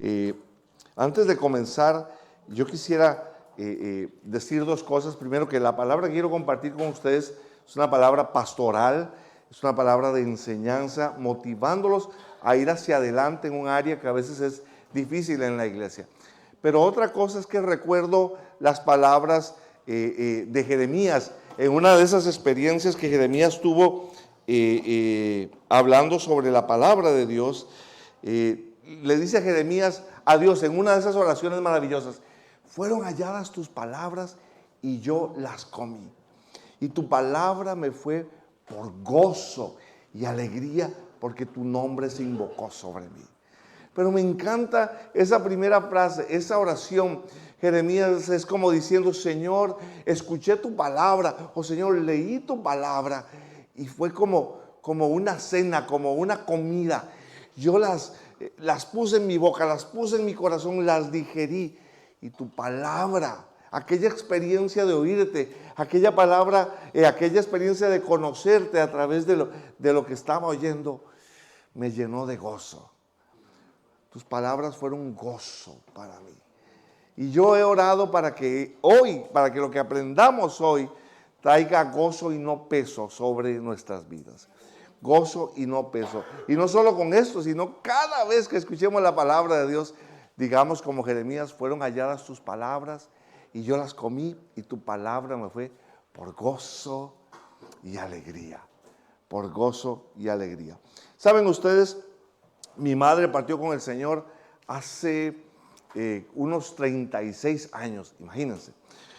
Eh, Antes de comenzar, yo quisiera decir dos cosas. Primero, que la palabra que quiero compartir con ustedes es una palabra pastoral, es una palabra de enseñanza, motivándolos a ir hacia adelante en un área que a veces es difícil en la iglesia. Pero otra cosa es que recuerdo las palabras de Jeremías, en una de esas experiencias que Jeremías tuvo hablando sobre la palabra de Dios. Le dice a Jeremías a Dios en una de esas oraciones maravillosas: fueron halladas tus palabras y yo las comí. Y tu palabra me fue por gozo y alegría, porque tu nombre se invocó sobre mí. Pero me encanta esa primera frase, esa oración. Jeremías es como diciendo: Señor, escuché tu palabra, o Señor, leí tu palabra, y fue como una cena, como una comida. Yo las puse en mi boca, las puse en mi corazón, las digerí, y tu palabra, aquella experiencia de oírte, aquella palabra, aquella experiencia de conocerte a través de lo que estaba oyendo, me llenó de gozo. Tus palabras fueron un gozo para mí. Y yo he orado para que hoy, para que lo que aprendamos hoy traiga gozo y no peso sobre nuestras vidas. Gozo y no peso. Y no solo con esto, sino cada vez que escuchemos la palabra de Dios, digamos como Jeremías: fueron halladas tus palabras y yo las comí, y tu palabra me fue por gozo y alegría. Por gozo y alegría. ¿Saben ustedes? Mi madre partió con el Señor hace unos 36 años, imagínense.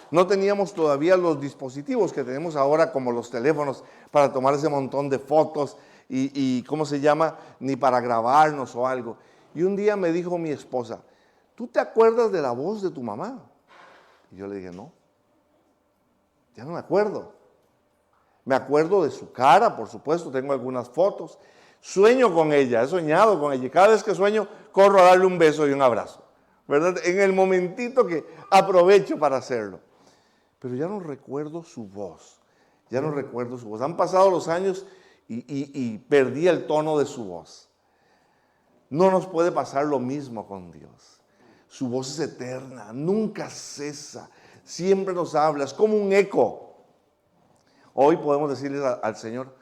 No teníamos todavía los dispositivos que tenemos ahora, como los teléfonos, para tomar ese montón de fotos y ¿cómo se llama? Ni para grabarnos o algo. Y un día me dijo mi esposa: ¿tú te acuerdas de la voz de tu mamá? Y yo le dije: no, ya no me acuerdo. Me acuerdo de su cara, por supuesto, tengo algunas fotos. Sueño con ella, he soñado con ella. Cada vez que sueño, corro a darle un beso y un abrazo, ¿verdad? En el momentito que aprovecho para hacerlo. Pero ya no recuerdo su voz, ya no recuerdo su voz. Han pasado los años y perdí el tono de su voz. No nos puede pasar lo mismo con Dios. Su voz es eterna, nunca cesa, siempre nos habla, es como un eco. Hoy podemos decirle al Señor: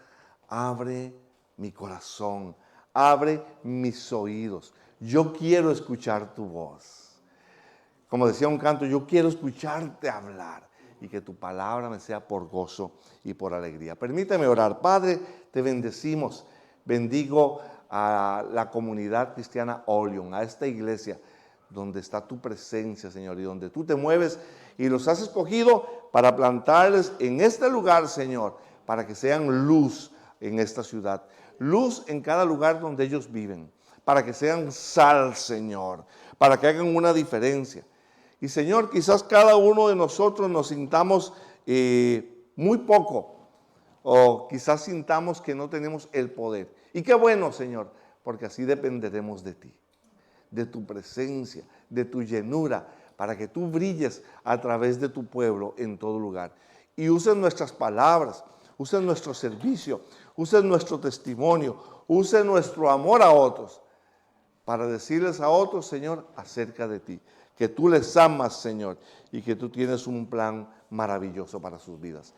abre mi corazón, abre mis oídos. Yo quiero escuchar tu voz. Como decía un canto: yo quiero escucharte hablar, y que tu palabra me sea por gozo y por alegría. Permíteme orar. Padre, te bendecimos. Bendigo a la comunidad cristiana Olion, a esta iglesia donde está tu presencia, Señor, y donde tú te mueves y los has escogido para plantarles en este lugar, Señor, para que sean luz en esta ciudad, luz en cada lugar donde ellos viven, para que sean sal, Señor, para que hagan una diferencia. Y Señor, quizás cada uno de nosotros nos sintamos muy poco, o quizás sintamos que no tenemos el poder. Y qué bueno, Señor, porque así dependeremos de ti, de tu presencia, de tu llenura, para que tú brilles a través de tu pueblo en todo lugar. Y uses nuestras palabras, uses nuestro servicio, uses nuestro testimonio, uses nuestro amor a otros, para decirles a otros, Señor, acerca de ti. Que tú les amas, Señor, y que tú tienes un plan maravilloso para sus vidas.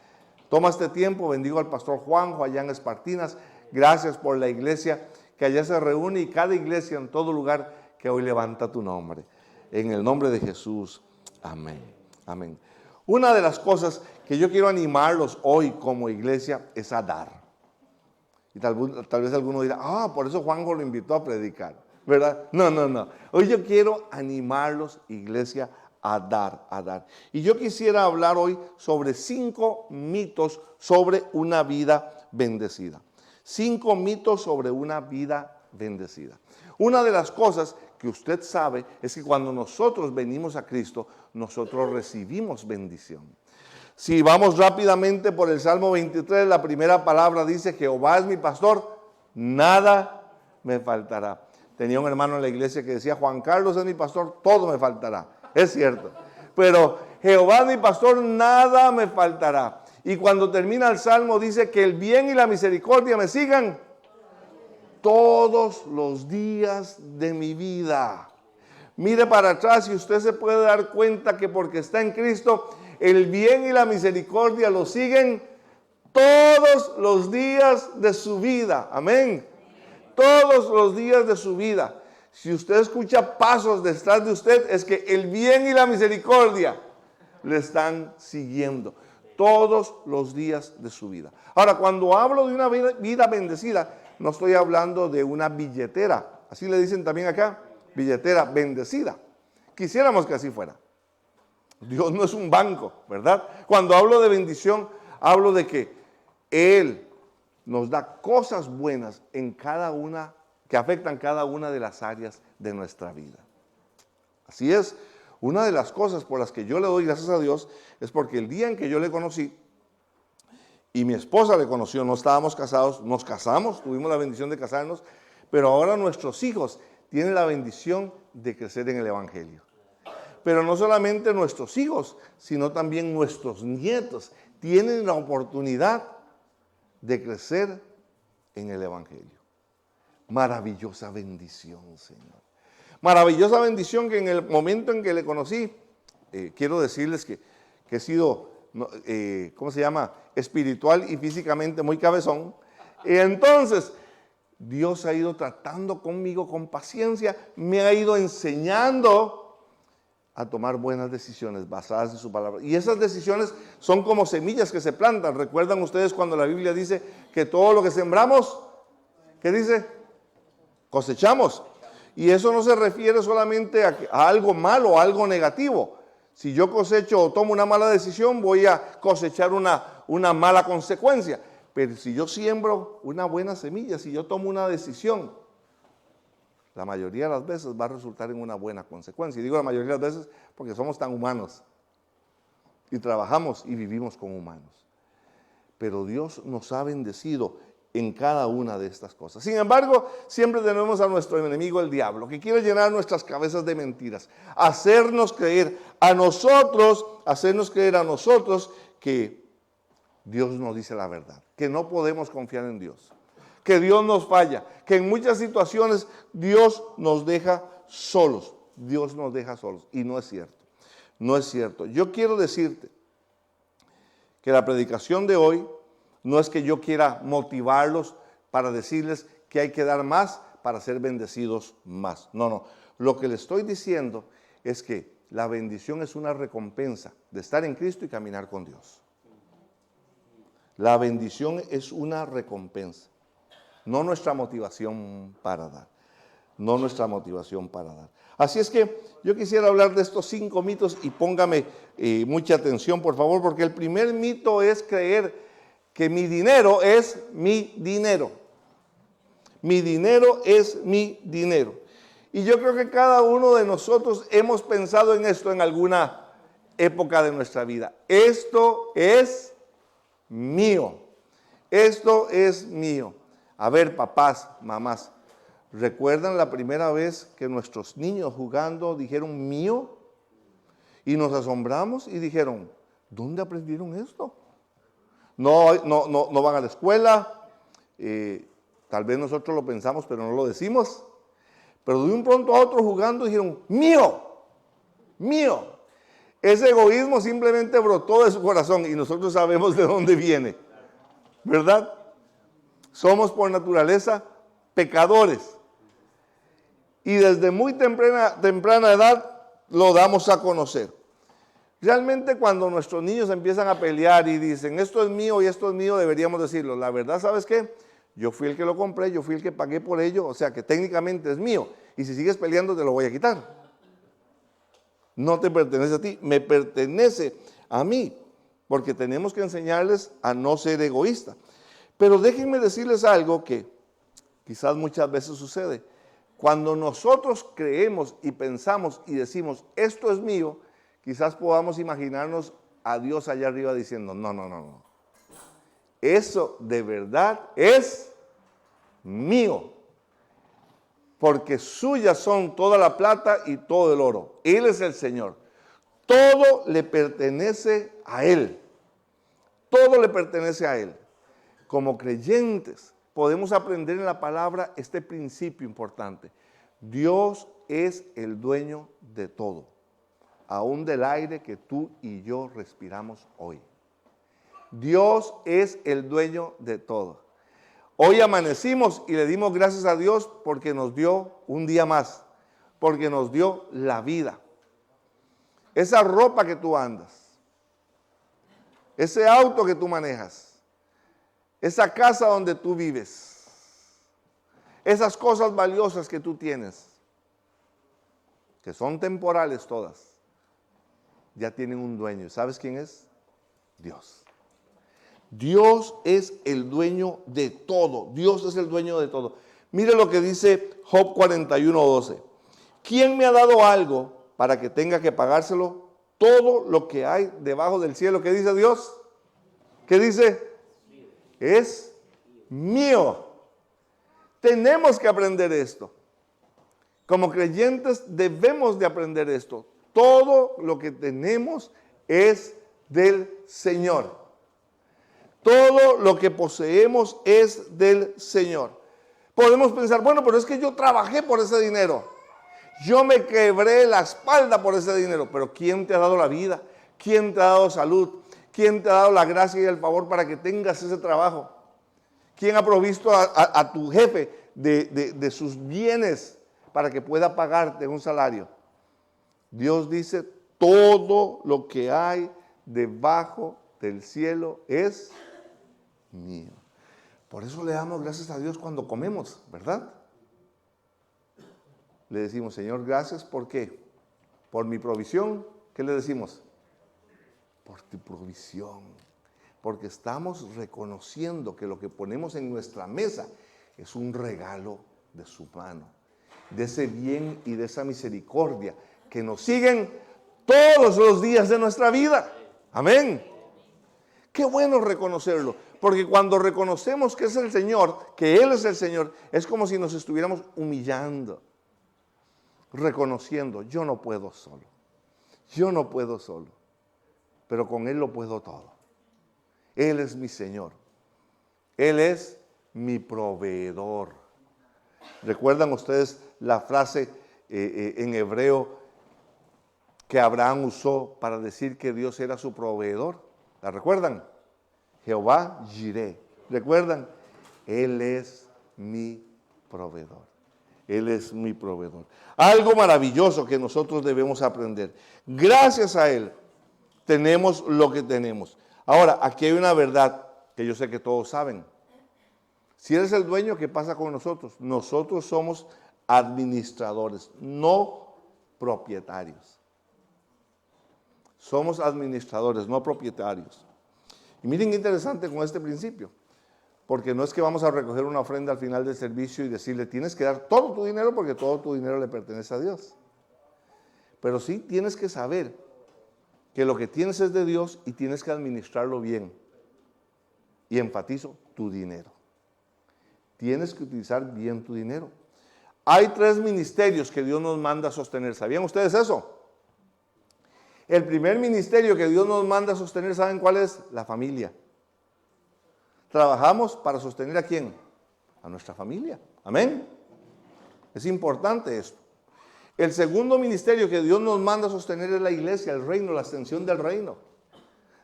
Toma este tiempo, bendigo al pastor Juanjo allá en Espartinas. Gracias por la iglesia que allá se reúne, y cada iglesia en todo lugar que hoy levanta tu nombre. En el nombre de Jesús, amén. Amén. Una de las cosas que yo quiero animarlos hoy como iglesia es a dar. Y tal vez alguno dirá: por eso Juanjo lo invitó a predicar, ¿verdad? No. Hoy yo quiero animarlos, iglesia, a dar, a dar. Y yo quisiera hablar hoy sobre 5 mitos sobre una vida bendecida. 5 mitos sobre una vida bendecida. Una de las cosas que usted sabe es que cuando nosotros venimos a Cristo, nosotros recibimos bendición. Si vamos rápidamente por el Salmo 23, la primera palabra dice: Jehová es mi pastor, nada me faltará. Tenía un hermano en la iglesia que decía: Juan Carlos es mi pastor, todo me faltará. Es cierto. Pero Jehová es mi pastor, nada me faltará. Y cuando termina el Salmo dice que el bien y la misericordia me sigan todos los días de mi vida. Mire para atrás y usted se puede dar cuenta que porque está en Cristo, el bien y la misericordia lo siguen todos los días de su vida. Amén. Todos los días de su vida. Si usted escucha pasos detrás de usted, es que el bien y la misericordia le están siguiendo todos los días de su vida. Ahora, cuando hablo de una vida bendecida, no estoy hablando de una billetera. Así le dicen también acá, billetera bendecida. Quisiéramos que así fuera. Dios no es un banco, ¿verdad? Cuando hablo de bendición, hablo de que Él nos da cosas buenas en cada una, que afectan cada una de las áreas de nuestra vida. Así es, una de las cosas por las que yo le doy gracias a Dios es porque el día en que yo le conocí y mi esposa le conoció, no estábamos casados, nos casamos, tuvimos la bendición de casarnos, pero ahora nuestros hijos tienen la bendición de crecer en el Evangelio. Pero no solamente nuestros hijos, sino también nuestros nietos tienen la oportunidad de crecer en el Evangelio. Maravillosa bendición, Señor. Maravillosa bendición que en el momento en que le conocí, quiero decirles que he sido, ¿cómo se llama? Espiritual y físicamente muy cabezón. Y entonces, Dios ha ido tratando conmigo con paciencia, me ha ido enseñando a tomar buenas decisiones basadas en su palabra. Y esas decisiones son como semillas que se plantan. ¿Recuerdan ustedes cuando la Biblia dice que todo lo que sembramos, ¿qué dice? Cosechamos. Y eso no se refiere solamente a algo malo o algo negativo. Si yo cosecho o tomo una mala decisión, voy a cosechar una mala consecuencia. Pero si yo siembro una buena semilla, si yo tomo una decisión, la mayoría de las veces va a resultar en una buena consecuencia. Y digo la mayoría de las veces porque somos tan humanos y trabajamos y vivimos con humanos. Pero Dios nos ha bendecido en cada una de estas cosas. Sin embargo, siempre tenemos a nuestro enemigo, el diablo, que quiere llenar nuestras cabezas de mentiras, hacernos creer a nosotros que Dios nos dice la verdad, que no podemos confiar en Dios, que Dios nos falla, que en muchas situaciones Dios nos deja solos. Dios nos deja solos. Y no es cierto. No es cierto. Yo quiero decirte que la predicación de hoy no es que yo quiera motivarlos para decirles que hay que dar más para ser bendecidos más. No, no. Lo que les estoy diciendo es que la bendición es una recompensa de estar en Cristo y caminar con Dios. La bendición es una recompensa. No nuestra motivación para dar. No nuestra motivación para dar. Así es que yo quisiera hablar de estos 5 mitos y póngame mucha atención, por favor, porque el primer mito es creer que mi dinero es mi dinero. Mi dinero es mi dinero. Y yo creo que cada uno de nosotros hemos pensado en esto en alguna época de nuestra vida. Esto es mío. Esto es mío. A ver, papás, mamás, ¿recuerdan la primera vez que nuestros niños jugando dijeron mío? Y nos asombramos y dijeron, ¿dónde aprendieron esto? No van a la escuela, tal vez nosotros lo pensamos pero no lo decimos, pero de un pronto a otro jugando dijeron, mío, mío. Ese egoísmo simplemente brotó de su corazón y nosotros sabemos de dónde viene, ¿verdad? Somos por naturaleza pecadores y desde muy temprana edad lo damos a conocer. Realmente cuando nuestros niños empiezan a pelear y dicen esto es mío y esto es mío, deberíamos decirlo. La verdad, ¿sabes qué? Yo fui el que lo compré, yo fui el que pagué por ello, o sea que técnicamente es mío. Y si sigues peleando te lo voy a quitar. No te pertenece a ti, me pertenece a mí. Porque tenemos que enseñarles a no ser egoístas. Pero déjenme decirles algo que quizás muchas veces sucede. Cuando nosotros creemos y pensamos y decimos esto es mío, quizás podamos imaginarnos a Dios allá arriba diciendo, no. Eso de verdad es mío. Porque suyas son toda la plata y todo el oro. Él es el Señor. Todo le pertenece a Él. Todo le pertenece a Él. Como creyentes podemos aprender en la palabra este principio importante. Dios es el dueño de todo, aún del aire que tú y yo respiramos hoy. Dios es el dueño de todo. Hoy amanecimos y le dimos gracias a Dios porque nos dio un día más, porque nos dio la vida. Esa ropa que tú andas, ese auto que tú manejas, esa casa donde tú vives, esas cosas valiosas que tú tienes, que son temporales todas, ya tienen un dueño. ¿Sabes quién es? Dios. Dios es el dueño de todo. Dios es el dueño de todo. Mire lo que dice Job 41:12. ¿Quién me ha dado algo para que tenga que pagárselo? Todo lo que hay debajo del cielo. ¿Qué dice Dios? ¿Qué dice? Es mío. Tenemos que aprender esto. Como creyentes debemos de aprender esto. Todo lo que tenemos es del Señor. Todo lo que poseemos es del Señor. Podemos pensar, bueno, pero es que yo trabajé por ese dinero. Yo me quebré la espalda por ese dinero. Pero ¿quién te ha dado la vida? ¿Quién te ha dado salud? ¿Quién te ha dado la gracia y el favor para que tengas ese trabajo? ¿Quién ha provisto a tu jefe de sus bienes para que pueda pagarte un salario? Dios dice, todo lo que hay debajo del cielo es mío. Por eso le damos gracias a Dios cuando comemos, ¿verdad? Le decimos, Señor, gracias, ¿por qué? Por mi provisión. ¿Qué le decimos? Por tu provisión. Porque estamos reconociendo que lo que ponemos en nuestra mesa es un regalo de su mano, de ese bien y de esa misericordia que nos siguen todos los días de nuestra vida. Amén. Qué bueno reconocerlo, porque cuando reconocemos que es el Señor, que Él es el Señor, es como si nos estuviéramos humillando, reconociendo, yo no puedo solo, pero con Él lo puedo todo. Él es mi Señor, Él es mi proveedor. ¿Recuerdan ustedes la frase en hebreo que Abraham usó para decir que Dios era su proveedor? ¿La recuerdan? Jehová Jireh. ¿Recuerdan? Él es mi proveedor. Él es mi proveedor. Algo maravilloso que nosotros debemos aprender. Gracias a Él tenemos lo que tenemos. Ahora, aquí hay una verdad que yo sé que todos saben. Si Él es el dueño, ¿qué pasa con nosotros? Nosotros somos administradores, no propietarios. Somos administradores, no propietarios. Y miren qué interesante con este principio, porque no es que vamos a recoger una ofrenda al final del servicio y decirle, tienes que dar todo tu dinero porque todo tu dinero le pertenece a Dios. Pero sí tienes que saber que lo que tienes es de Dios y tienes que administrarlo bien. Y enfatizo, tu dinero. Tienes que utilizar bien tu dinero. Hay 3 ministerios que Dios nos manda a sostener. ¿Sabían ustedes eso? El primer ministerio que Dios nos manda a sostener, ¿saben cuál es? La familia. Trabajamos para sostener ¿a quién? A nuestra familia. Amén. Es importante esto. El segundo ministerio que Dios nos manda a sostener es la iglesia, el reino, la extensión del reino.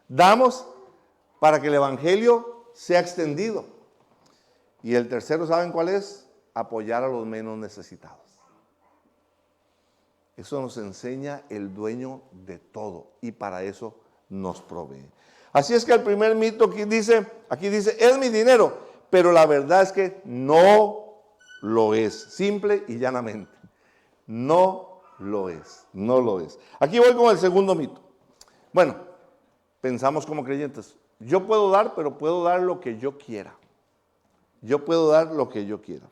Damos para que el evangelio sea extendido. Y el tercero, ¿saben cuál es? Apoyar a los menos necesitados. Eso nos enseña el dueño de todo y para eso nos provee. Así es que el primer mito aquí dice, es mi dinero, pero la verdad es que no lo es, simple y llanamente. No lo es, no lo es. Aquí voy con el segundo mito. Bueno, pensamos como creyentes, yo puedo dar, pero puedo dar lo que yo quiera. Yo puedo dar lo que yo quiera.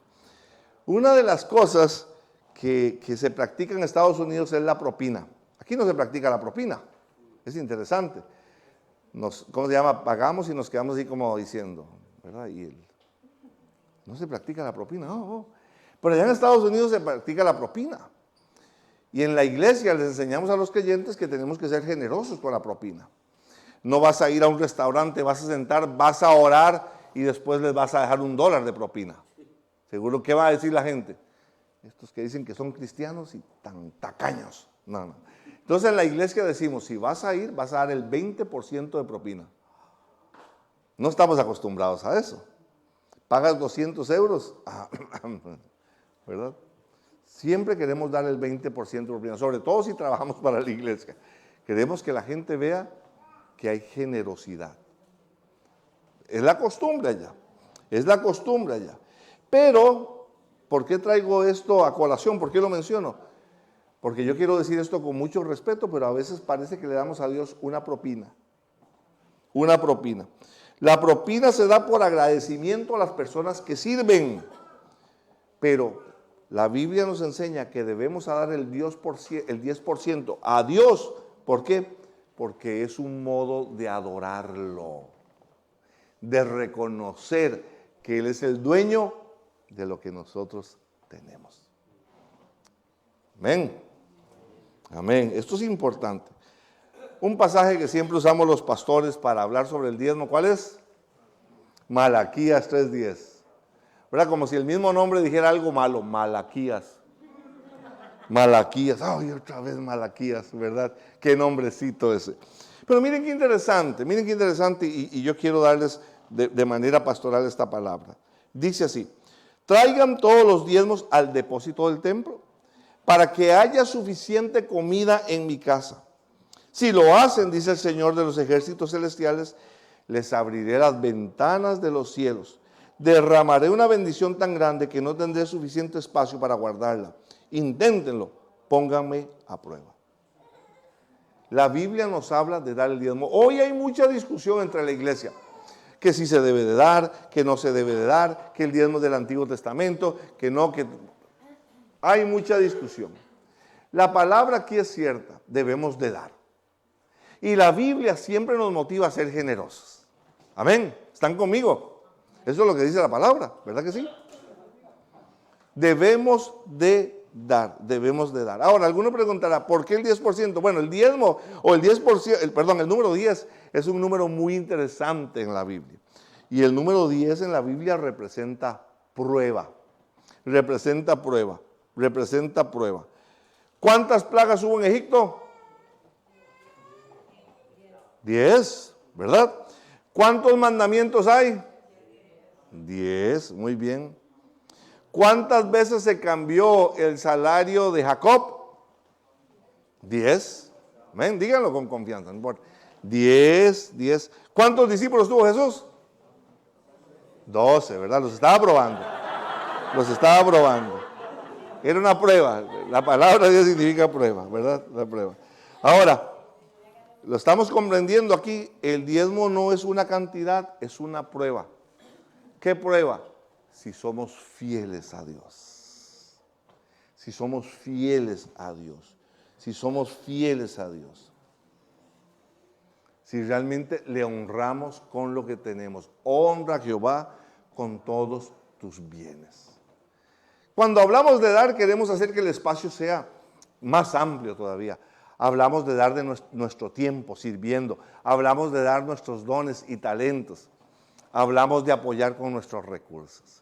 Una de las cosas que se practica en Estados Unidos es la propina. Aquí no se practica la propina. Es interesante. ¿Cómo se llama? Pagamos y nos quedamos así como diciendo, ¿verdad? No se practica la propina. Pero allá en Estados Unidos se practica la propina. Y en la iglesia les enseñamos a los creyentes que tenemos que ser generosos con la propina. No vas a ir a un restaurante, vas a sentar, vas a orar y después les vas a dejar $1 de propina. Seguro, ¿qué va a decir la gente? Estos que dicen que son cristianos y tan tacaños. No, no. Entonces en la iglesia decimos, si vas a ir, vas a dar el 20% de propina. No estamos acostumbrados a eso. Pagas 200 euros, ¿verdad? Siempre queremos dar el 20% de propina, sobre todo si trabajamos para la iglesia. Queremos que la gente vea que hay generosidad. Es la costumbre allá, es la costumbre allá. Pero, ¿por qué traigo esto a colación? ¿Por qué lo menciono? Porque yo quiero decir esto con mucho respeto, pero a veces parece que le damos a Dios una propina. Una propina. La propina se da por agradecimiento a las personas que sirven, pero la Biblia nos enseña que debemos dar el 10% a Dios. ¿Por qué? Porque es un modo de adorarlo, de reconocer que Él es el dueño de lo que nosotros tenemos. Amén. Amén. Esto es importante. Un pasaje que siempre usamos los pastores para hablar sobre el diezmo, ¿cuál es? Malaquías 3:10. ¿Verdad? Como si el mismo nombre dijera algo malo. Malaquías. Malaquías. Ay, otra vez Malaquías, ¿verdad? Qué nombrecito ese. Pero miren qué interesante y yo quiero darles de manera pastoral esta palabra. Dice así: traigan todos los diezmos al depósito del templo para que haya suficiente comida en mi casa. Si lo hacen, dice el Señor de los ejércitos celestiales, les abriré las ventanas de los cielos. Derramaré una bendición tan grande que no tendré suficiente espacio para guardarla. Inténtenlo, pónganme a prueba. La Biblia nos habla de dar el diezmo. Hoy hay mucha discusión entre la iglesia, que si se debe de dar, que no se debe de dar, que el diezmo es del Antiguo Testamento, que no, que... Hay mucha discusión. La palabra aquí es cierta, debemos de dar. Y la Biblia siempre nos motiva a ser generosos. Amén. ¿Están conmigo? Eso es lo que dice la palabra, ¿verdad que sí? Debemos de dar, debemos de dar. Ahora, alguno preguntará, ¿por qué el 10%? Bueno, el diezmo, o el 10%, el número 10 es un número muy interesante en la Biblia. Y el número 10 en la Biblia representa prueba. Representa prueba, representa prueba. ¿Cuántas plagas hubo en Egipto? 10, ¿verdad? ¿Cuántos mandamientos hay? 10, muy bien. ¿Cuántas veces se cambió el salario de Jacob? 10. Ven, díganlo con confianza, no importa. 10. ¿Cuántos discípulos tuvo Jesús? 12, ¿verdad? Los estaba probando. Era una prueba. La palabra Dios significa prueba, ¿verdad? La prueba. Ahora, lo estamos comprendiendo aquí, el diezmo no es una cantidad, es una prueba. ¿Qué prueba? Si somos fieles a Dios. Si somos fieles a Dios. Si somos fieles a Dios. Si realmente le honramos con lo que tenemos. Honra a Jehová con todos tus bienes. Cuando hablamos de dar, queremos hacer que el espacio sea más amplio todavía. Hablamos de dar de nuestro tiempo sirviendo. Hablamos de dar nuestros dones y talentos. Hablamos de apoyar con nuestros recursos.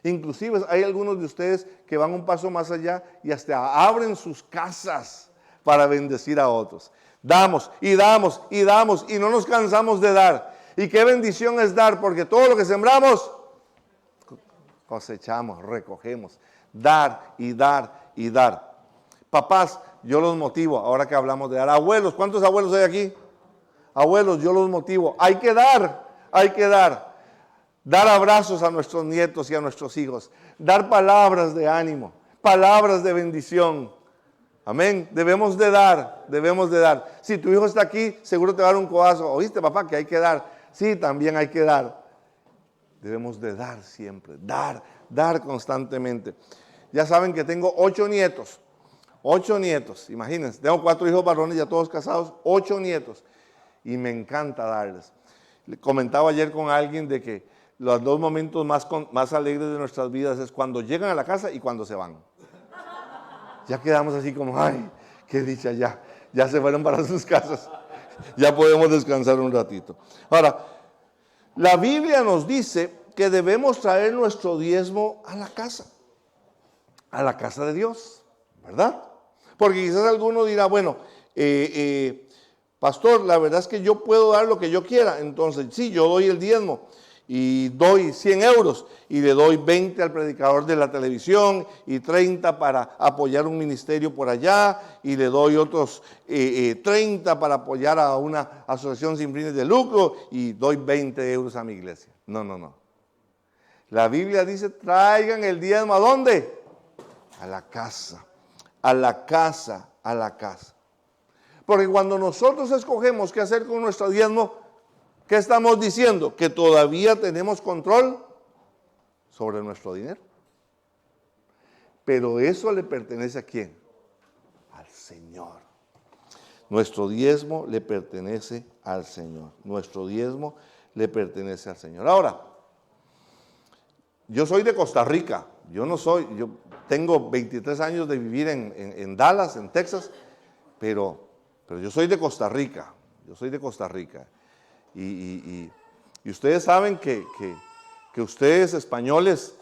Inclusive hay algunos de ustedes que van un paso más allá y hasta abren sus casas para bendecir a otros. Damos y damos y damos y no nos cansamos de dar. Y qué bendición es dar, porque todo lo que sembramos, cosechamos, recogemos. Dar y dar y dar. Papás, yo los motivo, ahora que hablamos de dar. Abuelos, ¿cuántos abuelos hay aquí? Abuelos, yo los motivo. Hay que dar, hay que dar. Dar abrazos a nuestros nietos y a nuestros hijos. Dar palabras de ánimo, palabras de bendición. Amén. Debemos de dar, debemos de dar. Si tu hijo está aquí, seguro te va a dar un codazo. ¿Oíste, papá, que hay que dar? Sí, también hay que dar. Debemos de dar siempre, dar constantemente. Ya saben que tengo 8 nietos. 8 nietos, imagínense, tengo 4 hijos varones ya todos casados, 8 nietos. Y me encanta darles. Le comentaba ayer con alguien de que los 2 momentos más alegres de nuestras vidas es cuando llegan a la casa y cuando se van. Ya quedamos así como, ay, qué dicha, ya se fueron para sus casas. Ya podemos descansar un ratito. Ahora, la Biblia nos dice que debemos traer nuestro diezmo a la casa. a la casa de Dios, ¿verdad? Porque quizás alguno dirá, bueno, pastor, la verdad es que yo puedo dar lo que yo quiera. Entonces, sí, yo doy el diezmo y doy 100 euros y le doy 20 al predicador de la televisión y 30 para apoyar un ministerio por allá y le doy otros 30 para apoyar a una asociación sin fines de lucro y doy 20 euros a mi iglesia. No, no, no. La Biblia dice, traigan el diezmo, ¿a dónde? A la casa, a la casa, a la casa. Porque cuando nosotros escogemos qué hacer con nuestro diezmo, ¿qué estamos diciendo? Que todavía tenemos control sobre nuestro dinero. Pero eso le pertenece ¿a quién? Al Señor. Nuestro diezmo le pertenece al Señor. Nuestro diezmo le pertenece al Señor. Ahora, yo soy de Costa Rica. Yo tengo 23 años de vivir en Dallas, en Texas, pero yo soy de Costa Rica. Yo soy de Costa Rica. Y ustedes saben que ustedes españoles,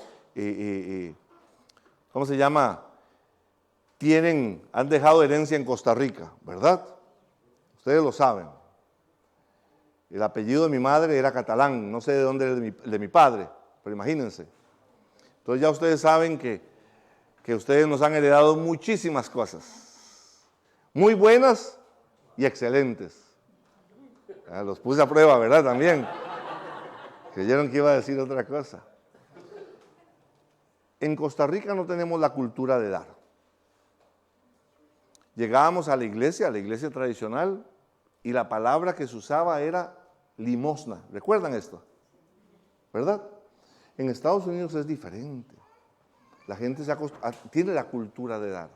¿cómo se llama? Han dejado herencia en Costa Rica, ¿verdad? Ustedes lo saben. El apellido de mi madre era catalán, no sé de dónde era el de mi padre, pero imagínense. Entonces ya ustedes saben que ustedes nos han heredado muchísimas cosas, muy buenas y excelentes. Los puse a prueba, ¿verdad? También. Creyeron que iba a decir otra cosa. En Costa Rica no tenemos la cultura de dar. Llegábamos a la iglesia tradicional, y la palabra que se usaba era limosna. ¿Recuerdan esto? ¿Verdad? En Estados Unidos es diferente. La gente tiene la cultura de dar.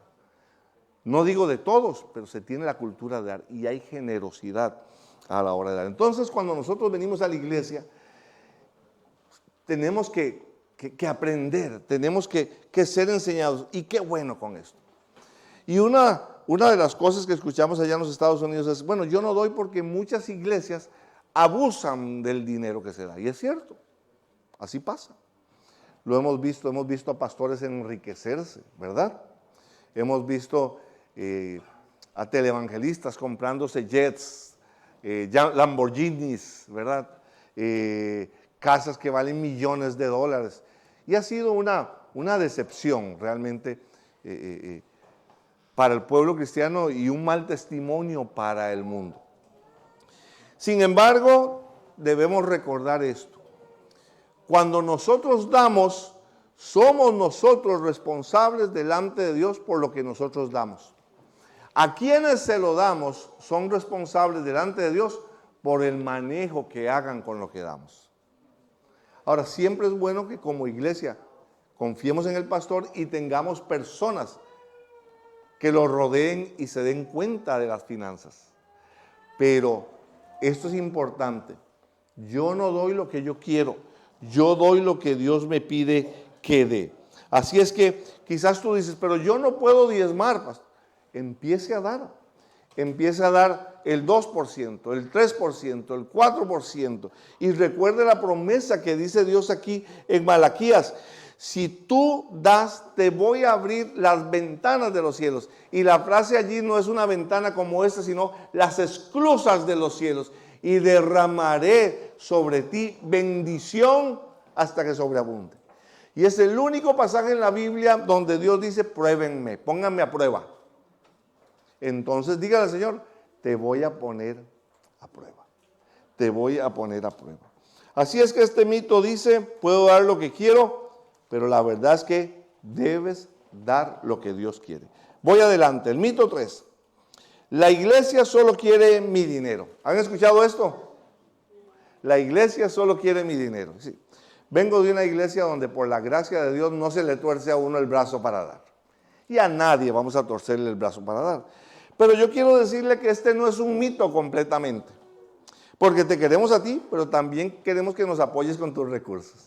No digo de todos, pero se tiene la cultura de dar y hay generosidad a la hora de dar. Entonces, cuando nosotros venimos a la iglesia, tenemos que aprender, tenemos que ser enseñados. Y qué bueno con esto. Y una de las cosas que escuchamos allá en los Estados Unidos es, bueno, yo no doy porque muchas iglesias abusan del dinero que se da. Y es cierto, así pasa. Lo hemos visto a pastores enriquecerse, ¿verdad? Hemos visto a televangelistas comprándose jets, Lamborghinis, ¿verdad? Casas que valen millones de dólares. Y ha sido una decepción realmente para el pueblo cristiano y un mal testimonio para el mundo. Sin embargo, debemos recordar esto. Cuando nosotros damos, somos nosotros responsables delante de Dios por lo que nosotros damos. A quienes se lo damos son responsables delante de Dios por el manejo que hagan con lo que damos. Ahora, siempre es bueno que como iglesia confiemos en el pastor y tengamos personas que lo rodeen y se den cuenta de las finanzas. Pero esto es importante. Yo no doy lo que yo quiero. Yo doy lo que Dios me pide que dé. Así es que quizás tú dices, pero yo no puedo diezmar, pastor. Empiece a dar. Empiece a dar el 2%, el 3%, el 4%. Y recuerde la promesa que dice Dios aquí en Malaquías. Si tú das, te voy a abrir las ventanas de los cielos. Y la frase allí no es una ventana como esta, sino las esclusas de los cielos. Y derramaré sobre ti bendición hasta que sobreabunde. Y es el único pasaje en la Biblia donde Dios dice, pruébenme, pónganme a prueba. Entonces dígale al Señor, te voy a poner a prueba. Te voy a poner a prueba. Así es que este mito dice, puedo dar lo que quiero, pero la verdad es que debes dar lo que Dios quiere. Voy adelante, el mito 3. La iglesia solo quiere mi dinero. ¿Han escuchado esto? La iglesia solo quiere mi dinero. Sí. Vengo de una iglesia donde por la gracia de Dios no se le tuerce a uno el brazo para dar. Y a nadie vamos a torcerle el brazo para dar. Pero yo quiero decirle que este no es un mito completamente. Porque te queremos a ti, pero también queremos que nos apoyes con tus recursos.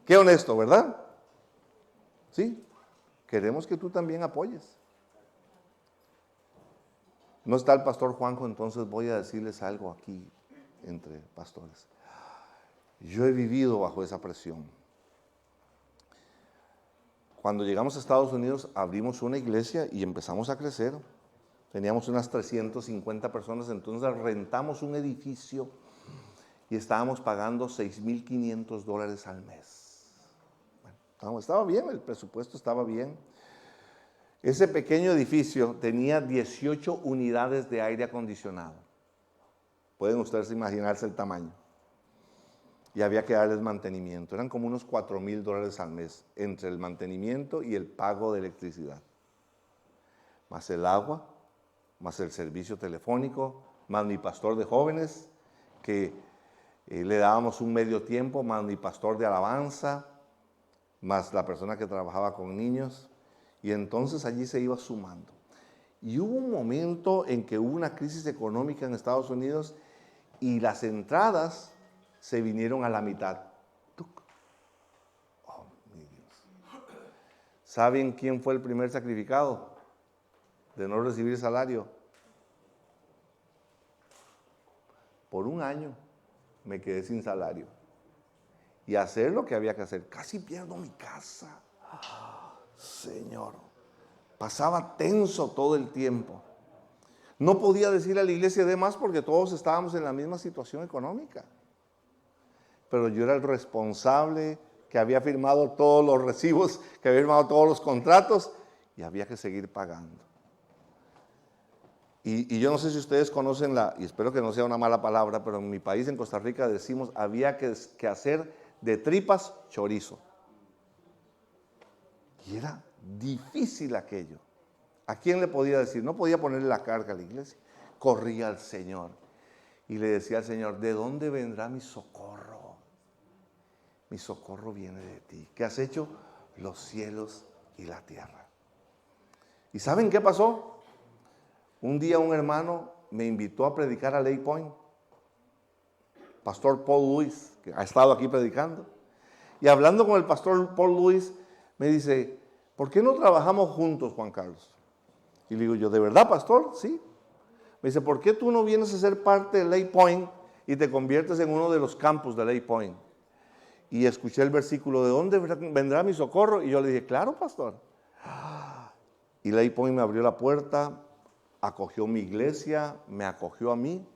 Qué honesto, ¿verdad? Sí, queremos que tú también apoyes. No está el pastor Juanjo, entonces voy a decirles algo aquí entre pastores. Yo he vivido bajo esa presión. Cuando llegamos a Estados Unidos, abrimos una iglesia y empezamos a crecer. Teníamos unas 350 personas, entonces rentamos un edificio y estábamos pagando $6,500 al mes. Bueno, estaba bien, el presupuesto estaba bien. Ese pequeño edificio tenía 18 unidades de aire acondicionado. Pueden ustedes imaginarse el tamaño. Y había que darles mantenimiento. Eran como unos $4,000 al mes entre el mantenimiento y el pago de electricidad. Más el agua, más el servicio telefónico, más mi pastor de jóvenes, que le dábamos un medio tiempo, más mi pastor de alabanza, más la persona que trabajaba con niños. Y entonces allí se iba sumando. Y hubo un momento en que hubo una crisis económica en Estados Unidos y las entradas se vinieron a la mitad. Oh, mi Dios. ¿Saben quién fue el primer sacrificado de no recibir salario? Por un año me quedé sin salario. Y hacer lo que había que hacer. Casi pierdo mi casa. Señor. Pasaba tenso todo el tiempo. No podía decir a la iglesia de más porque todos estábamos en la misma situación económica. Pero yo era el responsable que había firmado todos los recibos, que había firmado todos los contratos y había que seguir pagando. Y yo no sé si ustedes conocen y espero que no sea una mala palabra, pero en mi país, en Costa Rica, decimos, había que hacer de tripas chorizo. Y era difícil aquello. ¿A quién le podía decir? No podía ponerle la carga a la iglesia. Corría al Señor y le decía al Señor, ¿de dónde vendrá mi socorro? Mi socorro viene de ti. ¿Qué has hecho? Los cielos y la tierra. ¿Y saben qué pasó? Un día un hermano me invitó a predicar a Lake Point. Pastor Paul Lewis, que ha estado aquí predicando. Y hablando con el pastor Paul Lewis, me dice, ¿por qué no trabajamos juntos, Juan Carlos? Y le digo yo, ¿de verdad, pastor? Sí. Me dice, ¿por qué tú no vienes a ser parte de Lake Point y te conviertes en uno de los campus de Lake Point? Y escuché el versículo, ¿de dónde vendrá mi socorro? Y yo le dije, claro, pastor. Y Lake Point me abrió la puerta, acogió mi iglesia, me acogió a mí,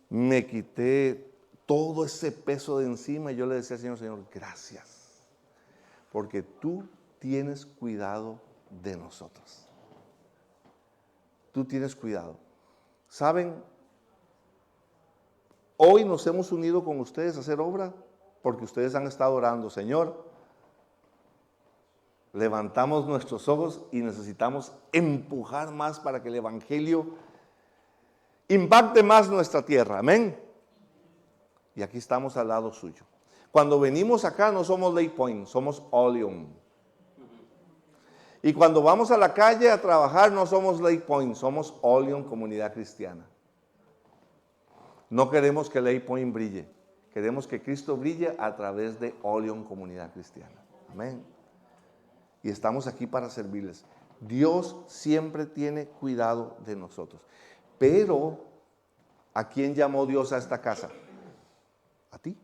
me quité todo ese peso de encima y yo le decía al Señor, Señor, gracias, porque tú tienes cuidado de nosotros. Tú tienes cuidado. ¿Saben? Hoy nos hemos unido con ustedes a hacer obra porque ustedes han estado orando, Señor, levantamos nuestros ojos y necesitamos empujar más para que el Evangelio impacte más nuestra tierra. Amén. Y aquí estamos al lado suyo. Cuando venimos acá no somos Lake Point, somos Oleon. Y cuando vamos a la calle a trabajar no somos Lake Point, somos Oleon Comunidad Cristiana. No queremos que Lake Point brille, queremos que Cristo brille a través de Oleon Comunidad Cristiana. Amén. Y estamos aquí para servirles. Dios siempre tiene cuidado de nosotros. Pero, ¿a quién llamó Dios a esta casa? A ti.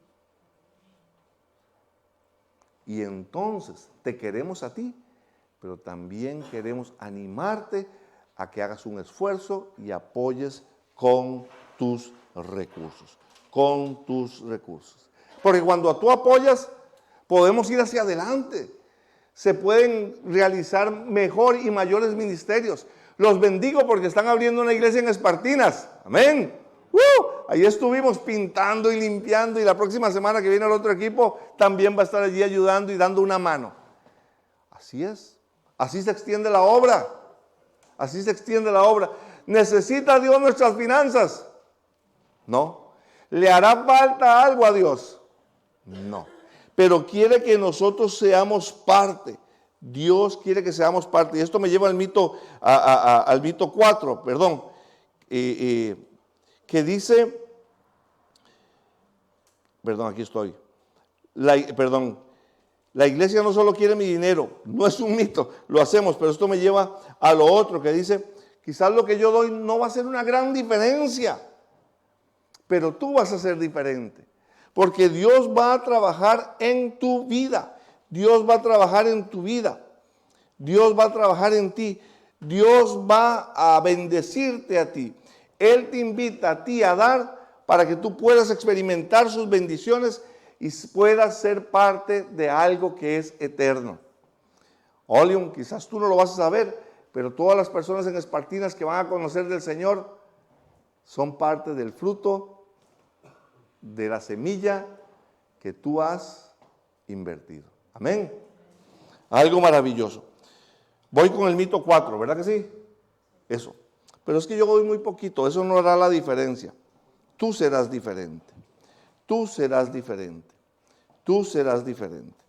Y entonces, te queremos a ti, pero también queremos animarte a que hagas un esfuerzo y apoyes con tus recursos. Con tus recursos. Porque cuando tú apoyas, podemos ir hacia adelante. Se pueden realizar mejor y mayores ministerios. Los bendigo porque están abriendo una iglesia en Espartinas. Amén. Ahí estuvimos pintando y limpiando y la próxima semana que viene el otro equipo también va a estar allí ayudando y dando una mano. Así es. Así se extiende la obra. Así se extiende la obra. ¿Necesita Dios nuestras finanzas? No. ¿Le hará falta algo a Dios? No. Pero quiere que nosotros seamos parte. Dios quiere que seamos parte. Y esto me lleva al mito 4, perdón. Que dice, perdón, aquí estoy. La iglesia no solo quiere mi dinero, no es un mito, lo hacemos, pero esto me lleva a lo otro que dice, quizás lo que yo doy no va a ser una gran diferencia, pero tú vas a ser diferente. Porque Dios va a trabajar en tu vida. Dios va a trabajar en tu vida. Dios va a trabajar en ti. Dios va a bendecirte a ti. Él te invita a ti a dar para que tú puedas experimentar sus bendiciones y puedas ser parte de algo que es eterno. Olion, quizás tú no lo vas a saber, pero todas las personas en Espartinas que van a conocer del Señor son parte del fruto de la semilla que tú has invertido. Amén. Algo maravilloso. Voy con el mito 4, ¿verdad que sí? Eso. Pero es que yo doy muy poquito, eso no hará la diferencia. Tú serás diferente. Tú serás diferente. Tú serás diferente.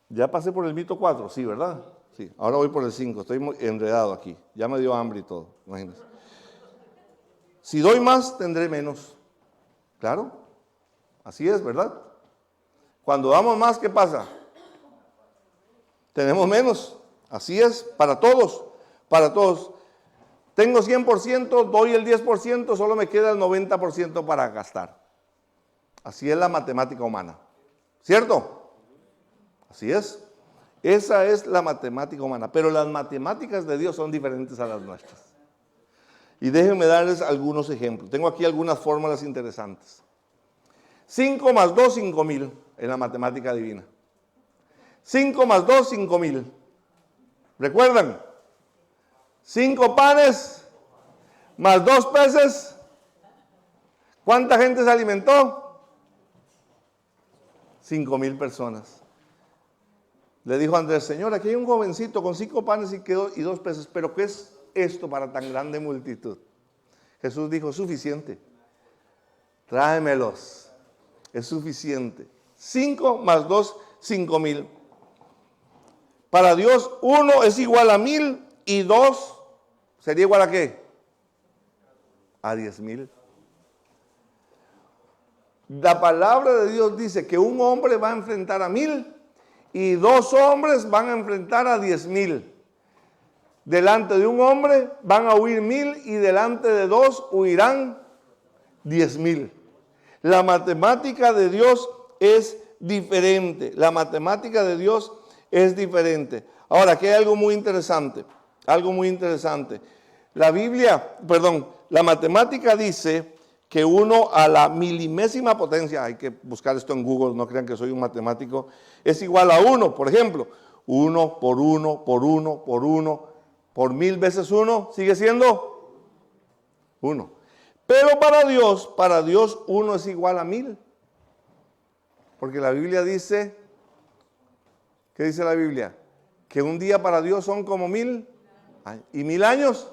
Ya pasé por el mito 4, sí, ¿verdad? Sí. Ahora voy por el 5, estoy muy enredado aquí. Ya me dio hambre y todo, imagínense. Si doy más, tendré menos. Claro, así es, ¿verdad? Cuando damos más, ¿qué pasa? Tenemos menos. Así es, para todos, para todos. Tengo 100%, doy el 10%, solo me queda el 90% para gastar. Así es la matemática humana. ¿Cierto? Así es. Esa es la matemática humana. Pero las matemáticas de Dios son diferentes a las nuestras. Y déjenme darles algunos ejemplos. Tengo aquí algunas fórmulas interesantes. 5 más 2, 5,000 en la matemática divina. 5 más 2, 5,000. ¿Recuerdan? 5 panes más 2 peces. ¿Cuánta gente se alimentó? 5,000 personas. Le dijo Andrés, Señor, aquí hay un jovencito con 5 panes y 2 peces, pero ¿qué es esto para tan grande multitud? Jesús dijo, suficiente. Tráemelos. Es suficiente. 5 más 2, 5,000. Para Dios, 1 es igual a 1,000 y 2 sería igual a ¿qué? A 10,000. La palabra de Dios dice que un hombre va a enfrentar a 1,000 y 2 hombres van a enfrentar a 10,000. Delante de un hombre van a huir 1,000 y delante de 2 huirán 10,000. La matemática de Dios es diferente. La matemática de Dios es diferente. Ahora, aquí hay algo muy interesante. Algo muy interesante. La matemática dice que 1 a la milimésima potencia, hay que buscar esto en Google, no crean que soy un matemático, es igual a 1. Por ejemplo, 1 por 1 por 1 por 1 por 1,000 veces 1 sigue siendo 1. Pero para Dios 1 es igual a 1,000. Porque la Biblia dice, ¿qué dice la Biblia? Que un día para Dios son como 1,000 y 1,000 años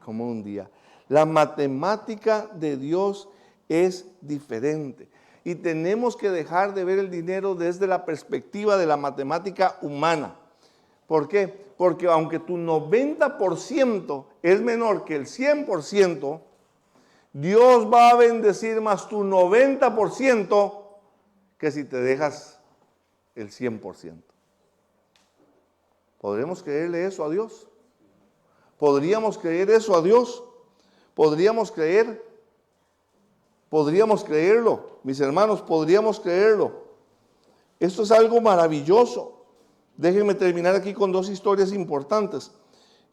como un día. La matemática de Dios es diferente. Y tenemos que dejar de ver el dinero desde la perspectiva de la matemática humana. ¿Por qué? Porque aunque tu 90% es menor que el 100%, Dios va a bendecir más tu 90% que si te dejas el 100%. ¿Podremos creerle eso a Dios? ¿Podríamos creer eso a Dios? ¿Podríamos creerlo, mis hermanos, podríamos creerlo. Esto es algo maravilloso. Déjenme terminar aquí con 2 historias importantes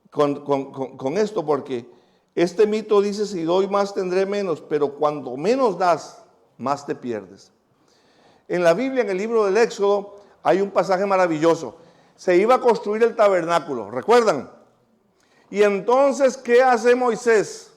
con esto, porque este mito dice, si doy más tendré menos, pero cuando menos das, más te pierdes. En la Biblia, en el libro del Éxodo, hay un pasaje maravilloso. Se iba a construir el tabernáculo, ¿recuerdan? Y entonces, ¿qué hace Moisés?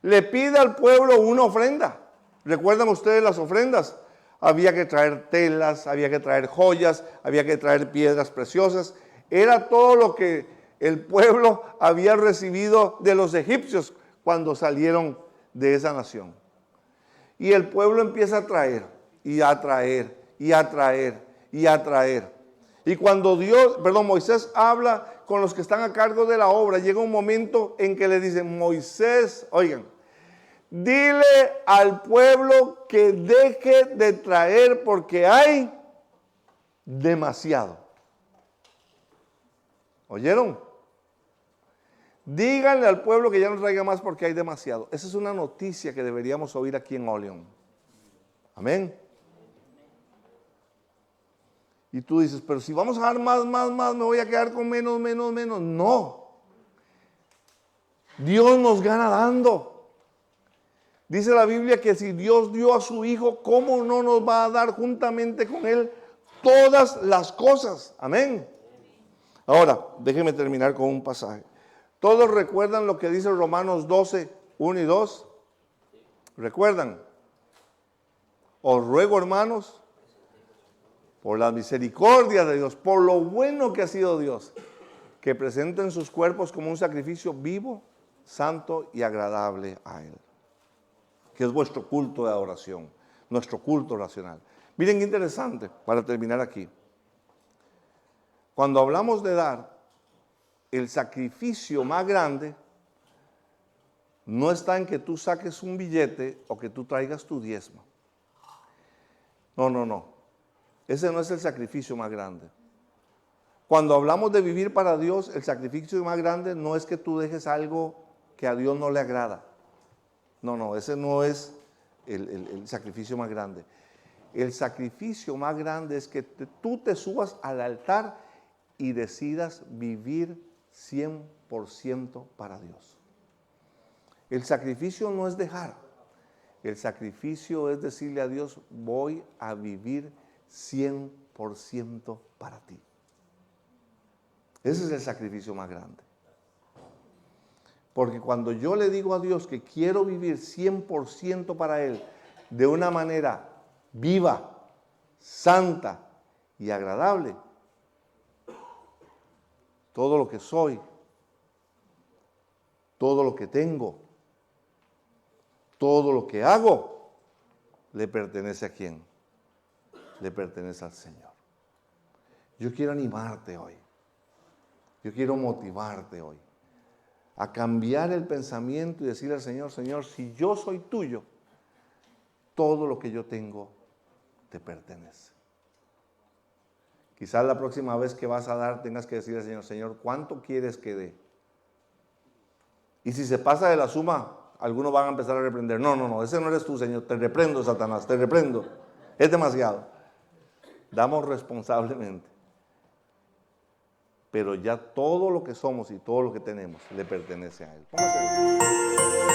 Le pide al pueblo una ofrenda. ¿Recuerdan ustedes las ofrendas? Había que traer telas, había que traer joyas, había que traer piedras preciosas. Era todo lo que el pueblo había recibido de los egipcios cuando salieron de esa nación. Y el pueblo empieza a traer, y a traer, y a traer, y a traer. Y cuando Moisés habla con los que están a cargo de la obra, llega un momento en que le dicen, Moisés, oigan, dile al pueblo que deje de traer porque hay demasiado. ¿Oyeron? Díganle al pueblo que ya no traiga más porque hay demasiado. Esa es una noticia que deberíamos oír aquí en Oleón. Amén. Y tú dices, pero si vamos a dar más, me voy a quedar con menos. No. Dios nos gana dando. Dice la Biblia que si Dios dio a su Hijo, ¿cómo no nos va a dar juntamente con Él todas las cosas? Amén. Ahora, déjenme terminar con un pasaje. ¿Todos recuerdan lo que dice Romanos 12, 1 y 2? ¿Recuerdan? Os ruego, hermanos, por la misericordia de Dios, por lo bueno que ha sido Dios, que presenten sus cuerpos como un sacrificio vivo, santo y agradable a Él, que es vuestro culto de adoración, nuestro culto racional. Miren qué interesante, para terminar aquí. Cuando hablamos de dar, el sacrificio más grande no está en que tú saques un billete o que tú traigas tu diezmo. No. Ese no es el sacrificio más grande. Cuando hablamos de vivir para Dios, el sacrificio más grande no es que tú dejes algo que a Dios no le agrada. No, ese no es el sacrificio más grande. El sacrificio más grande es que tú te subas al altar y decidas vivir 100% para Dios. El sacrificio no es dejar. El sacrificio es decirle a Dios, voy a vivir 100% para ti. Ese es el sacrificio más grande. Porque cuando yo le digo a Dios que quiero vivir 100% para Él, de una manera viva, santa y agradable, todo lo que soy, todo lo que tengo, todo lo que hago, le pertenece ¿a quién? Le pertenece al Señor. Yo quiero animarte hoy. Yo quiero motivarte hoy a cambiar el pensamiento y decirle al Señor, Señor, si yo soy tuyo, todo lo que yo tengo te pertenece. Quizás la próxima vez que vas a dar tengas que decirle al Señor, Señor, ¿cuánto quieres que dé? Y si se pasa de la suma, algunos van a empezar a reprender. No, ese no eres tú, Señor. Te reprendo, Satanás, te reprendo. Es demasiado. Damos responsablemente. Pero ya todo lo que somos y todo lo que tenemos le pertenece a Él. Póngase.